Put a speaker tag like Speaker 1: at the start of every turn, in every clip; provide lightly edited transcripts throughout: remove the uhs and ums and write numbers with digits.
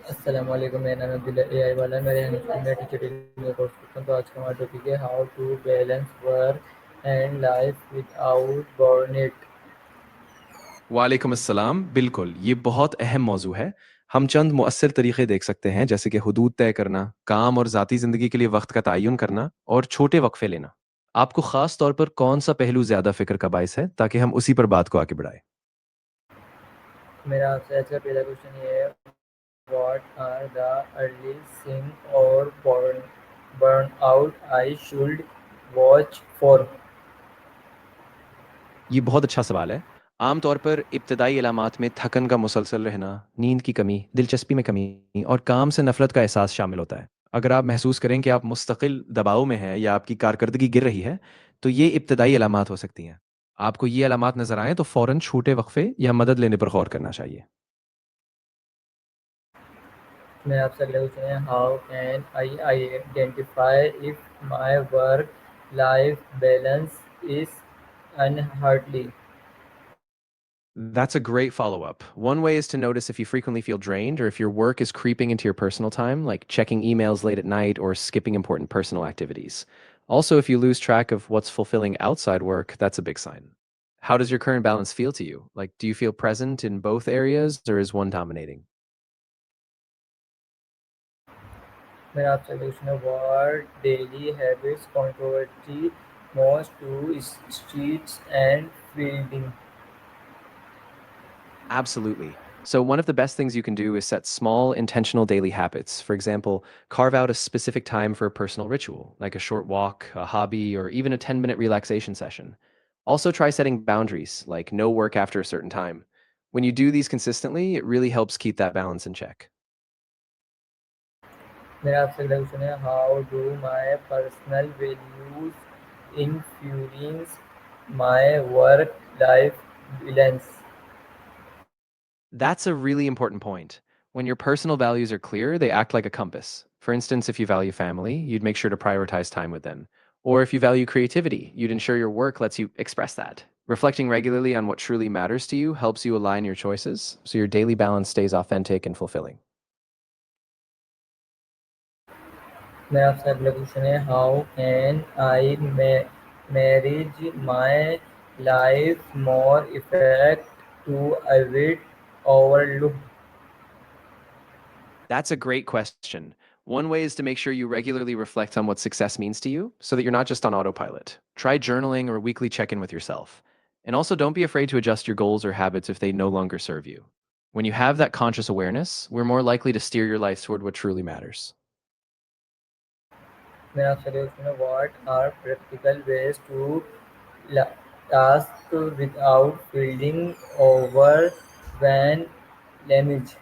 Speaker 1: अस्सलाम वालेकुम, मेरा नाम अब्दुल्ला एआई वाला है। मैं रेहान स्कूल में टीचर ट्रेनिंग का कोर्स करता हूँ। तो आज का हमारा टॉपिक है how to balance work and life without burnout.
Speaker 2: वालेकुम अस्सलाम। बिल्कुल, ये बहुत अहम मौजू है। हम चंद मुअस्सर तरीके देख सकते हैं, जैसे कि हुदूद तय करना, काम और ज़ाती ज़िंदगी के लिए वक्त का तयन करना और छोटे वक्फे लेना। आपको ख़ास तौर पर कौन सा पहलू ज़्यादा फ़िक्र का बायस है, ताकि हम उसी पर बात को आगे बढ़ाएं?
Speaker 1: मेरा आपसे आज का पहला क्वेश्चन ये है, व्हाट आर द अर्ली सिन और burn out I should watch for.
Speaker 2: ये बहुत अच्छा सवाल है। आमतौर पर इब्तदाई इलामात में थकन का मुसलसल रहना, नींद की कमी, दिलचस्पी में कमी और काम से नफरत का एहसास शामिल होता है। अगर आप महसूस करें कि आप मुस्तकिल दबाव में हैं या आपकी कारकर्दगी गिर रही है, तो ये इब्तदाई अलामात हो सकती हैं। आपको ये अलामात नजर आए तो फ़ौरन छोटे वक्फे या मदद लेने पर गौर करना चाहिए।
Speaker 1: मेरा आपसे अगला क्वेश्चन है, how can I identify if my work life balance is unhealthy.
Speaker 2: That's a great follow up. One way is to notice if you frequently feel drained or if your work is creeping into your personal time, like checking emails late at night or skipping important personal activities. Also, if you lose track of what's fulfilling outside work, that's a big sign. How does your current balance feel to you? Like, do you feel present in both areas or is one dominating?
Speaker 1: मेरा आपसे question है, what daily habits contribute most to stress and fielding.
Speaker 2: Absolutely. So, one of the best things you can do is set small, intentional daily habits. For example, carve out a specific time for a personal ritual, like a short walk, a hobby, or even a 10-minute relaxation session. Also, try setting boundaries, like no work after a certain time. When you do these consistently, it really helps keep that balance in check.
Speaker 1: मेरा आपसे अगला question है, how do my personal values influence my work life balance.
Speaker 2: That's a really important point. When your personal values are clear, they act like a compass. For instance, if you value family, you'd make sure to prioritize time with them. Or if you value creativity, you'd ensure your work lets you express that. Reflecting regularly on what truly matters to you helps you align your choices so your daily balance stays authentic and fulfilling.
Speaker 1: मेरा आपसे अगला question है, how can I manage my life more effect to avoid overlook.
Speaker 2: That's a great question. One way is to make sure you regularly reflect on what success means to you so that you're not just on autopilot. Try journaling or a weekly check in with yourself. And also, don't be afraid to adjust your goals or habits if they no longer serve you. When you have that conscious awareness, we're more likely to steer your life toward what truly matters.
Speaker 1: मेरा आपसे अगला question है, what are practical ways to task without feeling ओवर व्हेन लैमेज।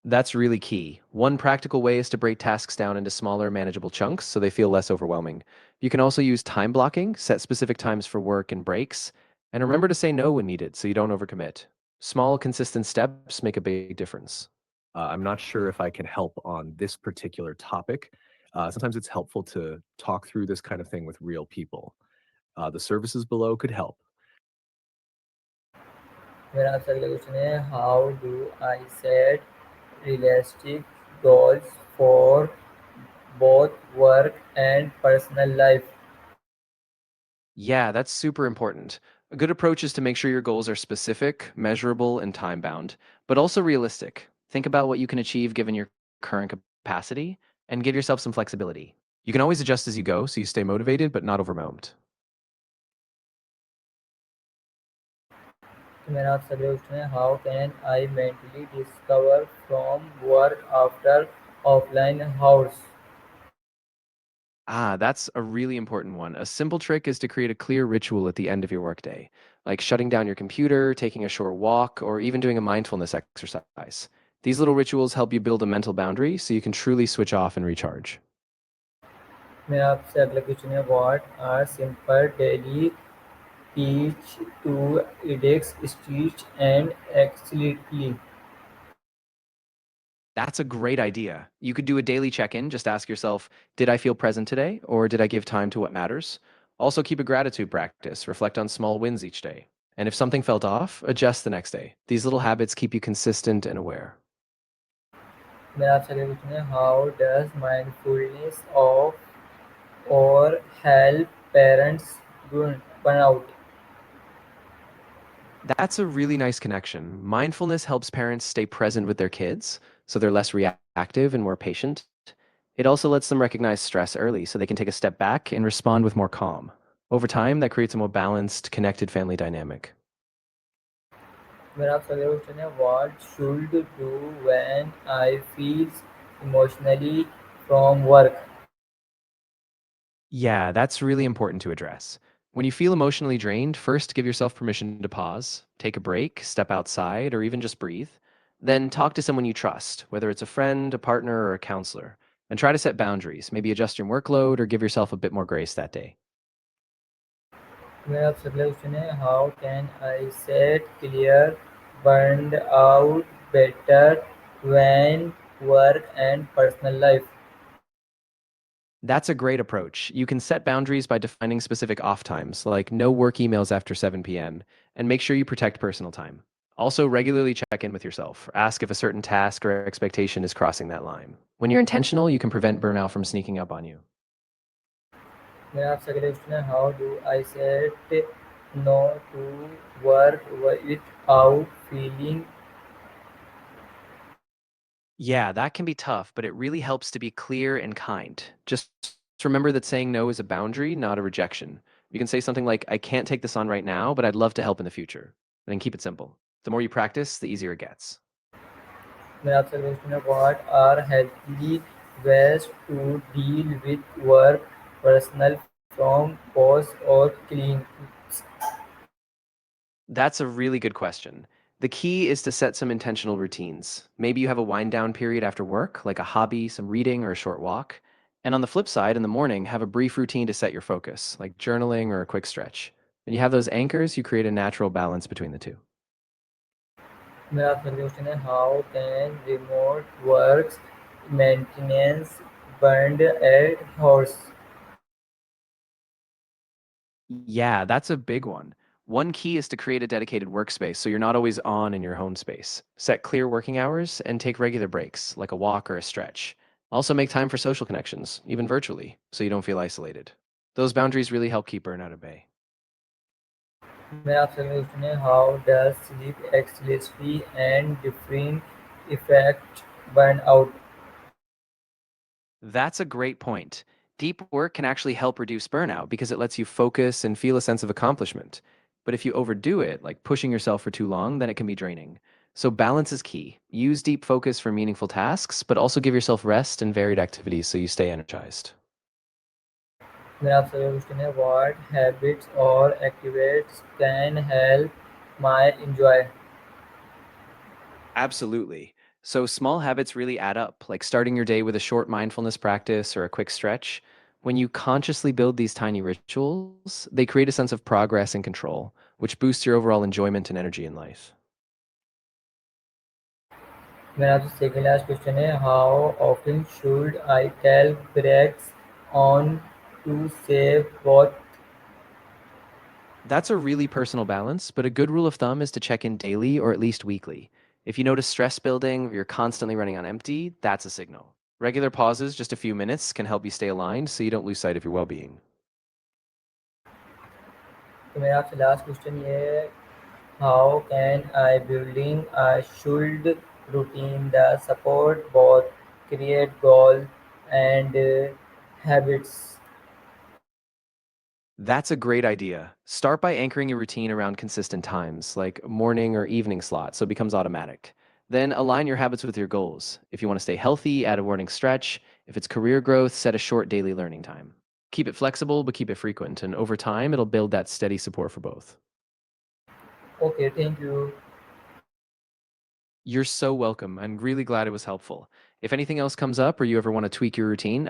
Speaker 2: That's really key. One practical way is to break tasks down into smaller, manageable chunks so they feel less overwhelming. You can also use time blocking, set specific times for work and breaks, and remember to say no when needed so you don't overcommit. Small, consistent steps make a big difference.
Speaker 3: I'm not sure if I can help on this particular topic. Sometimes it's helpful to talk through this kind of thing with real people. The services below could help.
Speaker 1: मेरा आपसे अगला question है, how do I set realistic goals for both work and personal life.
Speaker 2: Yeah, that's super important. A good approach is to make sure your goals are specific, measurable, and time bound, but also realistic. Think about what you can achieve given your current capacity and give yourself some flexibility. You can always adjust as you go so you stay motivated but not overwhelmed.
Speaker 1: तो मेरा आपसे अगला question है, how can I mentally discover from work after offline house.
Speaker 2: That's a really important one. A simple trick is to create a clear ritual at the end of your workday, like shutting down your computer, taking a short walk, or even doing a mindfulness exercise. These little rituals help you build a mental boundary so you can truly switch off and recharge.
Speaker 1: मेरा आपसे अगला question है, what are simple daily teach to index stitch and exactly.
Speaker 2: That's a great idea. You could do a daily check in. Just ask yourself, did I feel present today or did I give time to what matters? Also, keep a gratitude practice. Reflect on small wins each day. And if something felt off, adjust the next day. These little habits keep you consistent and aware.
Speaker 1: मेरा आपसे अगला question है, how does mindfulness of और help parents burn out?
Speaker 2: That's a really nice connection. Mindfulness helps parents stay present with their kids, so they're less reactive and more patient. It also lets them recognize stress early so they can take a step back and respond with more calm. Over time, that creates a more balanced, connected family dynamic.
Speaker 1: मेरा आपसे अगला question है, what should do when I feels emotionally from work?
Speaker 2: Yeah, that's really important to address. When you feel emotionally drained, first give yourself permission to pause, take a break, step outside, or even just breathe. Then talk to someone you trust, whether it's a friend, a partner, or a counselor. And try to set boundaries, maybe adjust your workload or give yourself a bit more grace that day.
Speaker 1: मेरा आपसे अगला question है, how can I set clear burned out better when work and personal life?
Speaker 2: That's a great approach. You can set boundaries by defining specific off times, like no work emails after 7 p.m., and make sure you protect personal time. Also, regularly check in with yourself. Ask if a certain task or expectation is crossing that line. When you're intentional, you can prevent burnout from sneaking up on you.
Speaker 1: मेरा आपसे अगला question है, how do I set no to work without feeling?
Speaker 2: Yeah, that can be tough, but it really helps to be clear and kind. Just remember that saying no is a boundary, not a rejection. You can say something like, I can't take this on right now, but I'd love to help in the future. And then keep it simple. The more you practice, the easier it gets.
Speaker 1: मेरा आपसे अगला question है, what are healthy ways to deal with work personal from pause और clean?
Speaker 2: That's a really good question. The key is to set some intentional routines. Maybe you have a wind down period after work, like a hobby, some reading, or a short walk. And on the flip side, in the morning, have a brief routine to set your focus, like journaling or a quick stretch. When you have those anchors, you create a natural balance between the two.
Speaker 1: मेरा आपसे अगला question है, how can remote works maintenance burn at horse?
Speaker 2: Yeah, that's a big one. One key is to create a dedicated workspace so you're not always on in your home space. Set clear working hours and take regular breaks, like a walk or a stretch. Also, make time for social connections, even virtually, so you don't feel isolated. Those boundaries really help keep burnout at bay.
Speaker 1: मेरा आपसे अगला question है, how does sleep excessively and different effect burn out?
Speaker 2: That's a great point. Deep work can actually help reduce burnout because it lets you focus and feel a sense of accomplishment. But if you overdo it, like pushing yourself for too long, then it can be draining. So balance is key. Use deep focus for meaningful tasks, but also give yourself rest and varied activities so you stay energized.
Speaker 1: मेरा आपसे अगला question है, what habits और activities can help my enjoy?
Speaker 2: Absolutely. So small habits really add up, like starting your day with a short mindfulness practice or a quick stretch. When you consciously build these tiny rituals, they create a sense of progress and control, which boosts your overall enjoyment and energy in life.
Speaker 1: मेरा आपसे second last question है, how often should I tell breaks on to save both?
Speaker 2: That's a really personal balance, but a good rule of thumb is to check in daily or at least weekly. If you notice stress building or you're constantly running on empty, that's a signal. Regular pauses, just a few minutes, can help you stay aligned so you don't lose sight of your well being.
Speaker 1: तो मेरा आपसे last question ये है, how can I building a should routine the support both create goal and habits?
Speaker 2: That's a great idea. Start by anchoring your routine around consistent times, like morning or evening slot, so it becomes automatic. Then align your habits with your goals. If you want to stay healthy, add a morning stretch. If it's career growth, set a short daily learning time. Keep it flexible, but keep it frequent, and over time, it'll build that steady support for both.
Speaker 1: Okay, thank you.
Speaker 2: You're so welcome. I'm really glad it was helpful. If anything else comes up or you ever want to tweak your routine,